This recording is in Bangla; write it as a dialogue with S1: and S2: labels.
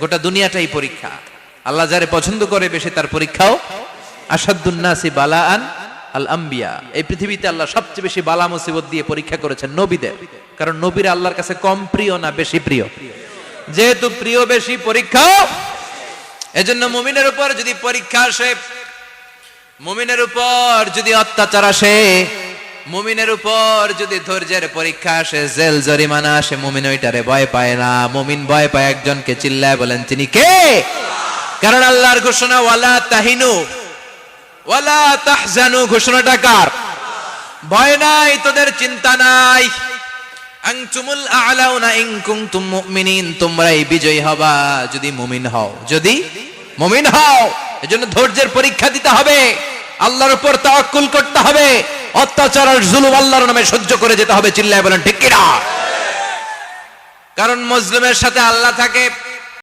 S1: গোটা দুনিয়াটাই পরীক্ষা। আল্লাহ যারে পছন্দ করে বেশি তার পরীক্ষাও। আসাদুন নাসি বালাআন আল আম্বিয়া, এই পৃথিবীতে আল্লাহ সবচেয়ে বেশি বালা মুসিবত দিয়ে পরীক্ষা করেছেন নবীদের, কারণ নবীরা আল্লাহর কাছে কম প্রিয় না বেশি প্রিয়? যেহেতু প্রিয় বেশি, পরীক্ষা। এজন্য মুমিনের উপর যদি পরীক্ষা আসে, মুমিনের উপর যদি অত্যাচার আসে, মুমিনের উপর যদি ধৈর্যের পরীক্ষা আসে, জেল জরিমানা আসে, মুমিন ওইটারে ভয় পায় না। মুমিন ভয় পায় একজনকে, চিল্লায় বলেন তিনি কে? কারণ আল্লাহর ঘোষণা ওয়ালা তাহিনু ওয়ালা তাহজানু, ঘোষণাটা কার? ভয় নাই, তোদের চিন্তা নাই। আনতুমুল আ'লাউনা ইন কুনতুম মুমিনিন, তোমরাই বিজয়ী হবা যদি মুমিন হও, যদি মুমিন হও। এজন্য ধৈর্যের পরীক্ষা দিতে হবে, আল্লাহর উপর তাওয়াক্কুল করতে হবে, অত্যাচার আর জুলুম আল্লাহর নামে সহ্য করে যেতে হবে। চিল্লায় বলেন ঠিক কিনা? কারণ মুসলিমের সাথে আল্লাহ থাকে।